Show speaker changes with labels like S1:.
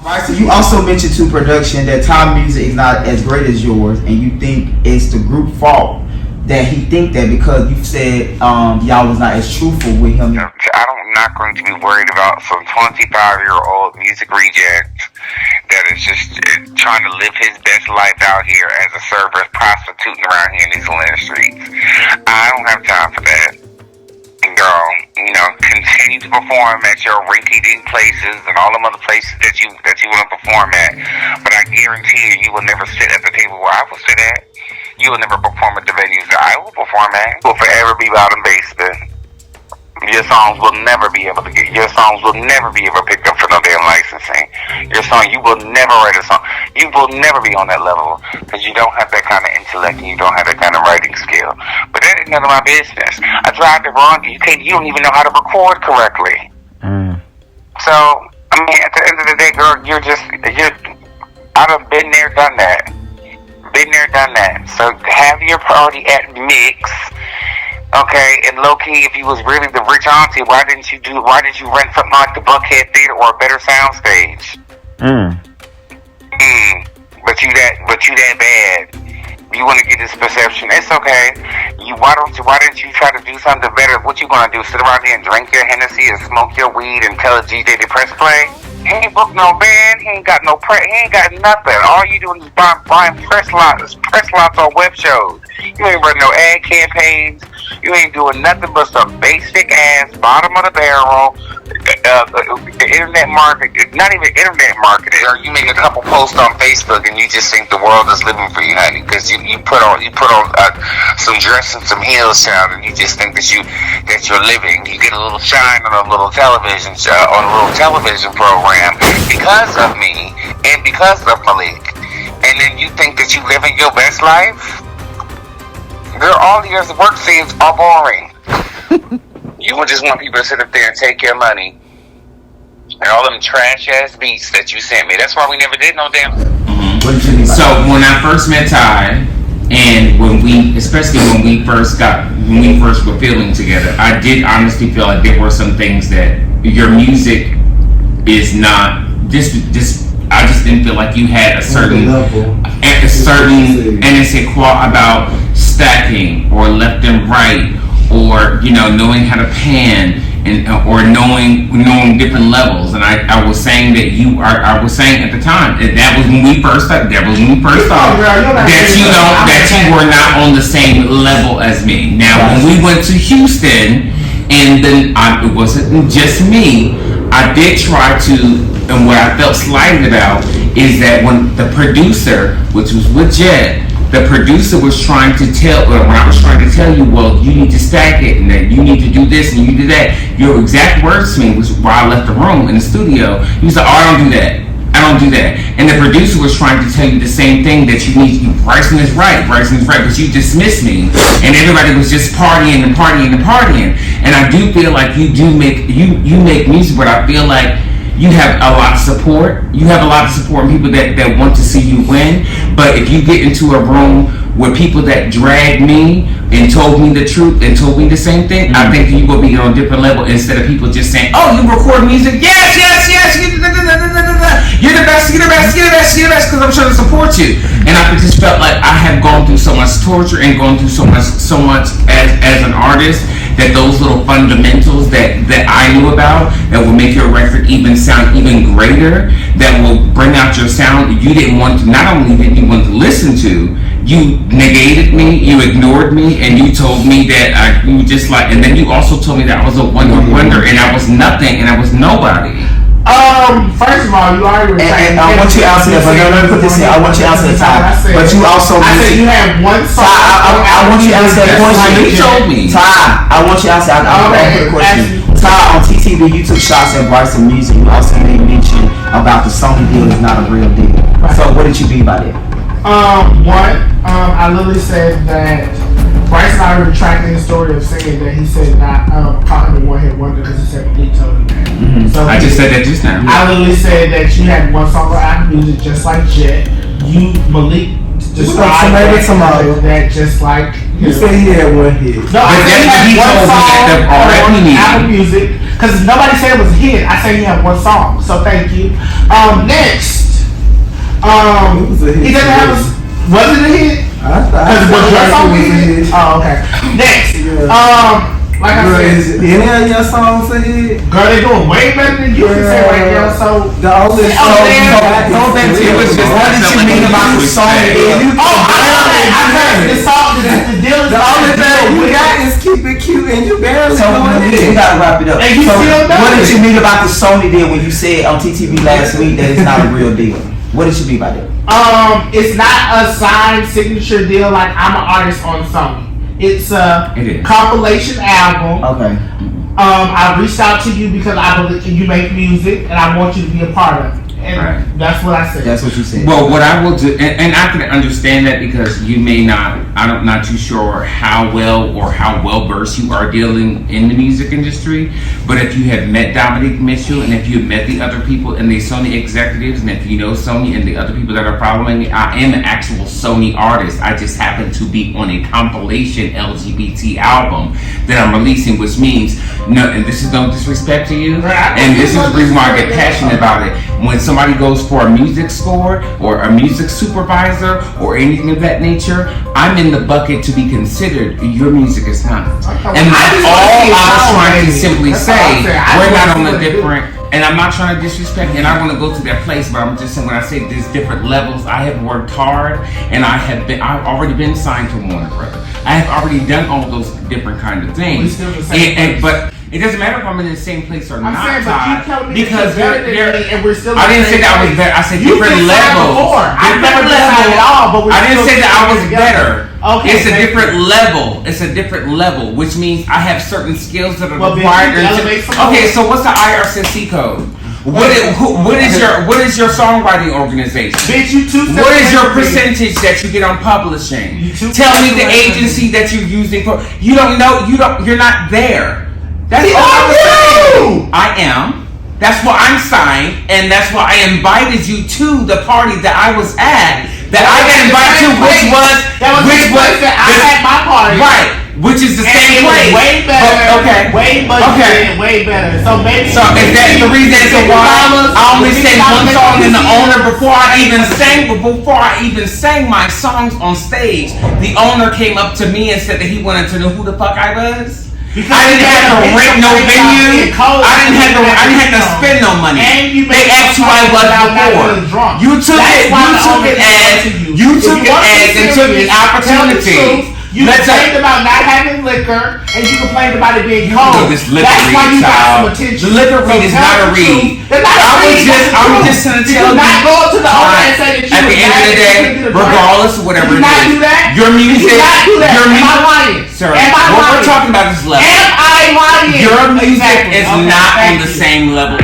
S1: Right, so you also mentioned to production that Ty music is not as great as yours, and you think it's the group fault that he think that because you said y'all was not as truthful with him.
S2: I'm not going to be worried about some 25-year-old music reject that is just trying to live his best life out here as a server, prostituting around here in these Atlanta streets. I don't have time for that. Girl, continue to perform at your rinky-dink places and all them other places that you want to perform at. But I guarantee you will never sit at the table where I will sit at. You will never perform at the venues that I will perform at. You will forever be bottom basement. Your songs will never be able picked up for no damn licensing. Your song, you will never write a song. You will never be on that level because you don't have that kind of intellect and you don't have that kind of writing skill. But that is none of my business. I tried to wrong. You don't even know how to record correctly. So, I mean, at the end of the day, girl, I done been there, done that. So have your party at Mix. Okay, and low key, if you was really the rich auntie, why didn't you rent something like the Buckhead Theater or a better sound stage? But you that bad. You want to get this perception. It's okay. Why didn't you try to do something better? What you gonna do? Sit around here and drink your Hennessy and smoke your weed and tell a DJ to press play? He ain't booked no band. He ain't got no he ain't got nothing. All you doing is buying press lots on web shows. You ain't running no ad campaigns. You ain't doing nothing but some basic ass, bottom of the barrel, internet market, not even internet marketing. Or you make a couple posts on Facebook and you just think the world is living for you, honey, because you put on some dress and some heels, child, and you just think that you're living. You get a little shine on a little television show, on a little television program because of me and because of Malik, and then you think that you living your best life. Girl, all the years of work seems all boring. You would just want people to sit up there and take your money. And all them trash ass beats that you sent me. That's why we never did no damn.
S3: So when I first met Ty, and when we first were filming together, I did honestly feel like there were some things that your music is not I just didn't feel like you had a certain about stacking or left and right, or knowing how to pan or knowing different levels. And I was saying that I was saying at the time that was when we first thought that you were not on the same level as me. Now when we went to Houston, and then it wasn't just me. I did try to, and what I felt slighted about is that when the producer, which was with Jet, the producer was trying to when I was trying to tell you, well, you need to stack it, and that you need to do this, and you do that. Your exact words to me was while I left the room in the studio. He was like, oh, I don't do that. And the producer was trying to tell you the same thing, that you need, Bryson is right, but you dismissed me. And everybody was just partying. And I do feel like you make music, but I feel like you have a lot of support. You have a lot of support and people that want to see you win. But if you get into a room with people that dragged me and told me the truth and told me the same thing, I think you will be on a different level instead of people just saying, oh, you record music? Yes. You're the best, because I'm trying to support you. And I just felt like I have gone through so much torture and gone through so much as an artist, that those little fundamentals that I knew about that will make your record sound even greater, that will bring out your sound, not only didn't you want to listen to, you negated me, you ignored me, and you told me that and then you also told me that I was a wonder, and I was nothing, and I was nobody.
S4: First of all, you already
S1: and I want you to answer that, but no, let me put this in. I want you to answer the time. But you also
S4: I said you had one song.
S1: I want you to answer that question.
S3: You told me.
S1: Ty, I want you to answer that question. Ty, on TTV, you took shots at Bryson music. You also made mention about the Sony deal is not a real deal. So what did you mean by that?
S4: I literally said that Bryson and I were retracting the story of saying that he said not call him a one-hit wonder because he said Malik told him that.
S3: So I just said that just now.
S4: I literally said that you had one song on Apple Music just like Jet. Malik described that just like
S1: you said he had one hit.
S4: No, I said he had one song on Apple Music Because nobody said it was a hit. I said you have one song. So thank you. Next.
S5: It was a hit.
S4: He doesn't have a... Was it a hit?
S5: I thought
S4: song
S5: it was a hit.
S4: Oh, okay. Next.
S5: Yeah.
S4: Like I said,
S5: any of your songs a hit?
S4: girl, they doing way better than you can say right now. So
S5: The only song
S3: It was just
S1: what did you mean about the song?
S4: I heard the song. The deal is
S5: The only thing you got is Keep It Cute, and you barely
S1: So
S5: doing
S1: we
S5: it.
S1: gotta wrap it up.
S4: And you
S1: So
S4: still know
S1: what did
S4: it.
S1: you mean about the Sony deal when you said on TTV last week that it's not a real deal? What did you mean by that?
S4: It's not a signed signature deal like I'm an artist on Sony. It's a
S3: It is.
S4: compilation album.
S1: Okay.
S4: I reached out to you because I believe you make music and I want you to be a part of it. And
S3: Right.
S4: that's what I said.
S1: That's what you said.
S3: Well, what I will do, and I can understand that because you may not, I'm not too sure how well or how well versed you are dealing in the music industry. But if you have met Dominique Mitchell and if you have met the other people and the Sony executives and if you know Sony and the other people that are following me, I am an actual Sony artist. I just happen to be on a compilation LGBT album that I'm releasing, which means, no, and this is no disrespect to you, and this is the reason why I get passionate about it. When somebody goes for a music score or a music supervisor or anything of that nature, I'm in the bucket to be considered. Your music is not. And that's all I was trying to simply say. We're not on a different, and I'm not trying to disrespect, and I want to go to that place, but I'm just saying when I say there's different levels, I have worked hard, and I've already been signed to Warner Brothers. I have already done all those different kind of things. But it doesn't matter if I'm in the same place or not, Todd, because
S4: and we're still.
S3: I didn't say that I was better. I said different levels.
S4: I've never decided at all, but
S3: I didn't say that I was better.
S4: Okay,
S3: it's a different level. It's a different level, which means I have certain skills that are
S4: Well,
S3: required.
S4: bitch,
S3: Okay, so what's the IRCC code? What is your songwriting organization?
S4: Bitch, you too.
S3: What is your percentage that you get on publishing? Tell me the agency that you're using for. You don't know. You're not there. That's all I was saying. I am. That's why I'm signed, and that's why I invited you to the party that I was at. That I got invited to, which was
S4: I had my party,
S3: right? Which is the same place.
S4: Way better.
S3: Okay.
S4: Way budgeted. Way better. So maybe.
S3: So is that the reason as to why I only sang one song in the owner before I even sang my songs on stage? The owner came up to me and said that he wanted to know who the fuck I was. Because I didn't have to rent no venue. I didn't have to spend no money. They asked who I was before. You took it as and took the opportunity.
S4: You complained about not having liquor, and you complained about it being cold.
S3: This liquor
S4: That's why you got some attention.
S3: The liquor read is not a read. I was just gonna tell you.
S4: Not go up to the owner and say that you
S3: at the end of the day, regardless of whatever it is, your music, your music.
S4: Am I lying?
S3: Sir, what we're talking about is level.
S4: Am I lying?
S3: Your music is not on the same level.